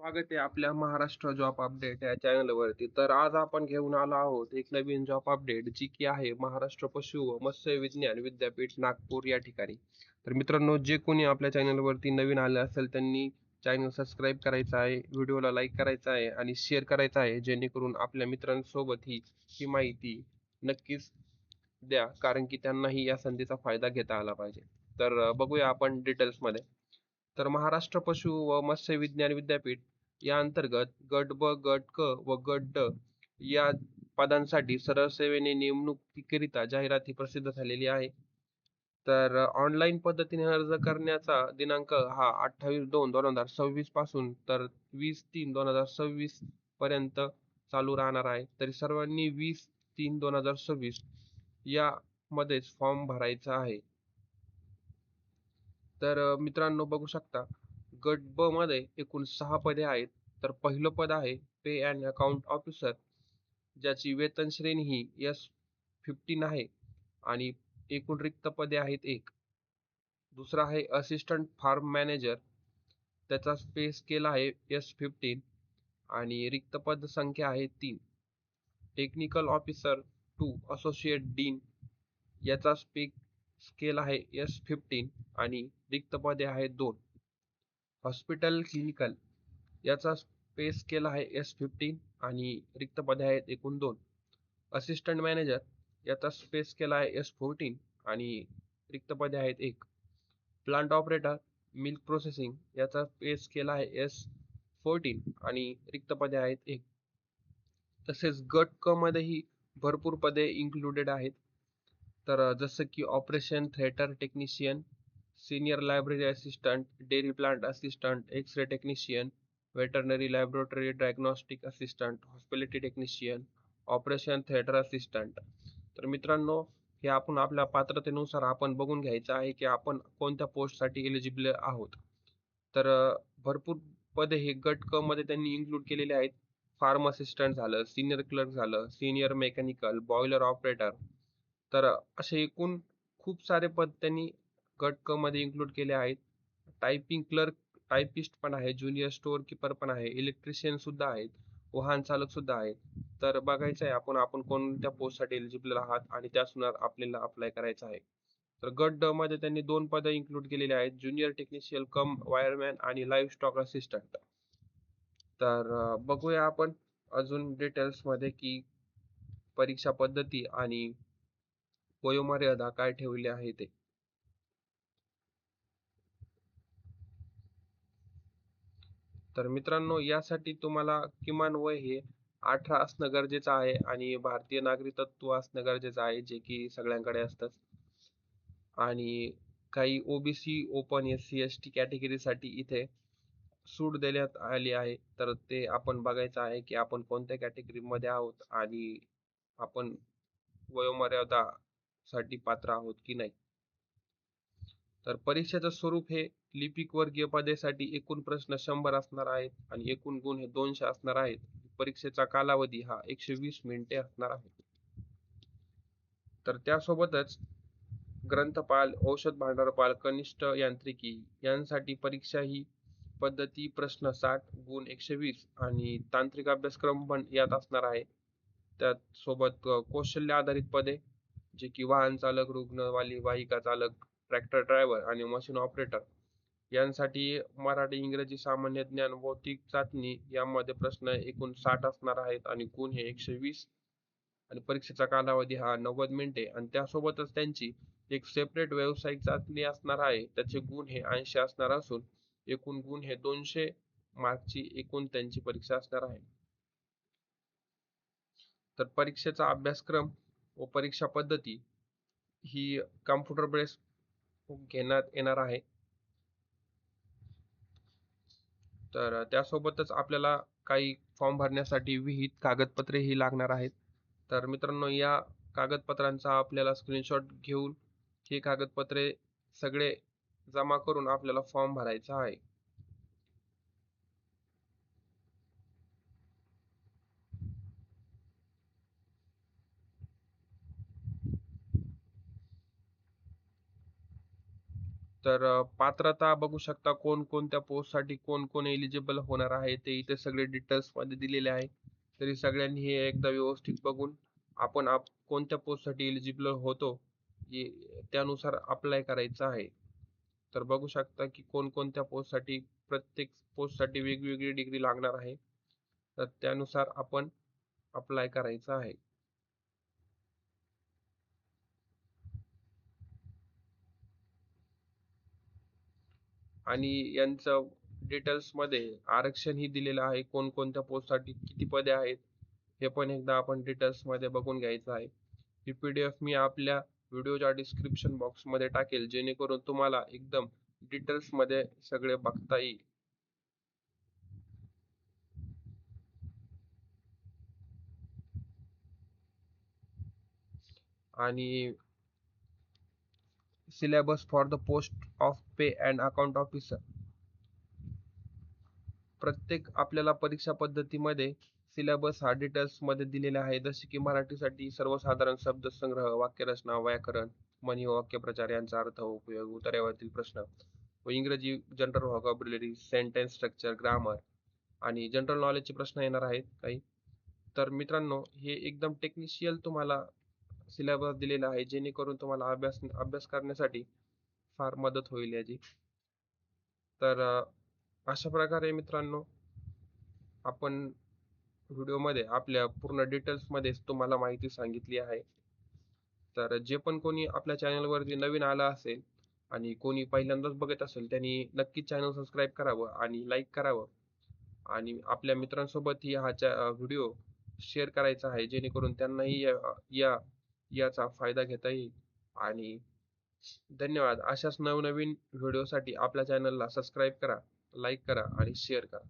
स्वागत आहे आपल्या महाराष्ट्र जॉब अपडेट या चॅनलवरती. तर आज आपण घेऊन आलो आहोत एक नवीन जॉब अपडेट, जी की आहे महाराष्ट्र पशु व मत्स्य विज्ञान विद्यापीठ नागपूर या ठिकाणी. तर मित्रांनो, जे कोणी आपल्या चॅनलवरती नवीन आले असेल त्यांनी चॅनल सबस्क्राईब करायचं आहे, व्हिडिओला लाईक करायचा आहे आणि शेअर करायचा आहे, जेणेकरून आपल्या मित्रांसोबत ही माहिती नक्कीच द्या, कारण की त्यांनाही या संधीचा फायदा घेता आला पाहिजे. तर बघूया आपण डिटेल्समध्ये. तर महाराष्ट्र पशु व मत्स्य विज्ञान विद्यापीठ या अंतर्गत गट ब, गट क व गट ड या पदांसाठी सरळ सेवेने नेमणुकीकरिता जाहिराती प्रसिद्ध झालेली आहे. तर ऑनलाईन पद्धतीने अर्ज करण्याचा दिनांक हा 28/2/2026 पासून तर 20/3/2026 पर्यंत चालू राहणार आहे. तरी सर्वांनी 20/3/2026 या मध्येच फॉर्म भरायचा आहे. तर मित्रांनो, बघू शकता गट ब मध्ये एकूण 6 पदे आहेत. तर पहिलं पद आहे पे अँड अकाउंट ऑफिसर, ज्याची वेतन श्रेणी ही S15 आहे आणि एकूण रिक्त पदे आहेत 1. दुसरा आहे असिस्टंट फार्म मॅनेजर, त्याचा पे स्केल आहे S15 आणि रिक्त पद संख्या आहे 3. टेक्निकल ऑफिसर 2 असोसिएट डीन, याचा स्केल आहे S15 आणि रिक्त पदे आहेत 2. हॉस्पिटल क्लिनिकल, याचा पे स्केल आहे S15 आणि रिक्त पदे आहेत एकूण 2. असिस्टंट मॅनेजर, याचा पे स्केल आहे S14 आणि रिक्त पदे आहेत 1. प्लांट ऑपरेटर मिल्क प्रोसेसिंग, याचा पे स्केल आहे S14 आणि रिक्त पदे आहेत 1. तसेच गट क मध्येही भरपूर पदे इन्क्लुडेड आहेत. तर जसं की operation theatre technician, senior library assistant, dairy plant assistant, x ray technician, veterinary laboratory diagnostic assistant, hospitality technician, operation theatre assistant. तर मित्रांनो, हे आपण आपल्या पात्रतेनुसार आपण बघून घ्यायचं आहे की आपण कोणत्या पोस्टसाठी एलिजिबल आहोत. तर भरपूर पदे हे गट क मध्ये त्यांनी इन्क्लूड केलेले आहेत. फार्म असिस्टंट झालं, सीनियर क्लर्क झालं, सीनियर मेकॅनिकल, बॉयलर ऑपरेटर. तर असे एकूण खूप सारे पद त्यांनी गट क मध्ये इन्क्लूड केले आहेत. टायपिंग क्लर्क, टायपिस्ट पण आहे, ज्युनियर स्टोअर कीपर पण आहे, इलेक्ट्रिशियन सुद्धा आहेत, वाहन चालक सुद्धा आहेत. तर बघायचं आहे आपण कोणत्या पोस्टसाठी एलिजिबल आहात आणि त्यानुसार आपल्याला अप्लाय करायचं आहे. तर गट ड मध्ये त्यांनी 2 पदं इन्क्लूड केलेली आहेत, ज्युनियर टेक्निशियन कम वायरमॅन आणि लाईव्ह स्टॉक असिस्टंट. तर बघूया आपण अजून डिटेल्समध्ये की परीक्षा पद्धती आणि वयोमर्यादा काय ठेवली आहे ते. तर मित्रांनो, यासाठी तुम्हाला किमान वय हे 18 असणं गरजेचं आहे आणि भारतीय नागरिकत्व असणं गरजेचं आहे, जे की सगळ्यांकडे असतं. आणि काही ओबीसी, ओपन, एस-सी, एस-टी कॅटेगरीसाठी इथे सूट देण्यात आली आहे. तर ते आपण बघायचं आहे की आपण कोणत्या कॅटेगरीमध्ये आहोत आणि आपण वयोमर्यादासाठी पात्र आहोत की नाही. तर परीक्षेचं स्वरूप हे लिपिक वर्गीय पदेसाठी एकूण प्रश्न 100 असणार आहेत आणि एकूण गुण हे 200 असणार आहेत. परीक्षेचा कालावधी हा 120 मिनिटे असणार आहे. तर त्यासोबतच ग्रंथपाल, औषध भांडारपाल, कनिष्ठ यांत्रिकी यांसाठी परीक्षा ही पद्धती प्रश्न 60, गुण 120 आणि तांत्रिक अभ्यासक्रम पण यात असणार आहे. त्यासोबत कौशल्य आधारित पदे, जे की वाहन चालक, रुग्णवाली वाहिका चालक, ट्रॅक्टर ड्रायव्हर आणि मशीन ऑपरेटर यांसाठी मराठी, इंग्रजी, सामान्य ज्ञान, भौतिक चाचणी यामध्ये प्रश्न एकूण 60 असणार आहेत आणि गुण हे 120 आणि परीक्षेचा कालावधी हा 90 मिनिटे आणि त्यासोबतच त्यांची एक सेपरेट व्यावसायिक चाचणी असणार आहे. त्याचे गुण हे 80 असणार असून एकूण गुण हे 200 मार्कची एकूण त्यांची परीक्षा असणार आहे. तर परीक्षेचा अभ्यासक्रम व परीक्षा पद्धती ही कॉम्प्युटर बेस घेण्यात येणार आहे. तर त्यासोबतच आपल्याला काही फॉर्म भरण्यासाठी विहित कागदपत्रे ही लागणार आहेत. तर मित्रांनो, या कागदपत्रांचा आपल्याला स्क्रीनशॉट घेऊन हे कागदपत्रे सगळे जमा करून आपल्याला फॉर्म भरायचा आहे. तर पात्रता बघू शकता कोणकोणत्या पोस्टसाठी कोण कोण एलिजिबल होणार आहे ते इथे सगळे डिटेल्समध्ये दिलेले आहे. तरी सगळ्यांनी हे एकदा व्यवस्थित बघून आपण कोणत्या पोस्टसाठी एलिजिबल होतो त्यानुसार अप्लाय करायचं आहे. तर बघू शकता की कोणकोणत्या पोस्टसाठी प्रत्येक पोस्टसाठी वेगवेगळी डिग्री लागणार आहे. तर त्यानुसार आपण अप्लाय करायचं आहे. आणि यांचं डिटेल्समध्ये आरक्षणही दिलेलं आहे. कोणकोणत्या पोस्टसाठी किती पदे आहेत हे पण एकदा आपण डिटेल्समध्ये बघून घ्यायचं आहे. ही PDF मी आपल्या व्हिडिओच्या डिस्क्रिप्शन बॉक्समध्ये टाकेल जेणेकरून तुम्हाला एकदम डिटेल्समध्ये सगळे बघता येईल. आणि syllabus for the post of pay and account officer. प्रत्येक आपल्याला परीक्षा पद्धतीमध्ये सिलेबस हा डिटेल्समध्ये दिलेला आहे. जसे की मराठीसाठी सर्वसाधारण शब्दसंग्रह, वाक्यरचना, व्याकरण, म्हणी व वाक्यप्रचार यांचा अर्थ व उपयोग, उतार्यावरील प्रश्न व इंग्रजी general vocabulary, sentence structure, grammar आणि जनरल नॉलेजचे प्रश्न येणार आहेत काही. तर मित्रांनो, हे एकदम टेक्निशियल तुम्हाला सिलेबस दिलेला आहे जेणेकरून तुम्हाला अभ्यास करण्यासाठी फार मदत होईल याची. तर अशा प्रकारे मित्रांनो आपण व्हिडिओमध्ये आपल्या पूर्ण डिटेल्समध्ये तुम्हाला माहिती सांगितली आहे. तर जे पण कोणी आपल्या चॅनलवरती नवीन आला असेल आणि कोणी पहिल्यांदाच बघत असेल त्यांनी नक्कीच चॅनल सबस्क्राईब करावं आणि लाईक करावं आणि आपल्या मित्रांसोबतही हा व्हिडिओ शेअर करायचा आहे जेणेकरून त्यांनाही याचा फायदा घेता येईल. आणि धन्यवाद. अशाच नवनवीन व्हिडिओसाठी आपल्या चॅनलला सबस्क्राईब करा, लाईक करा आणि शेअर करा.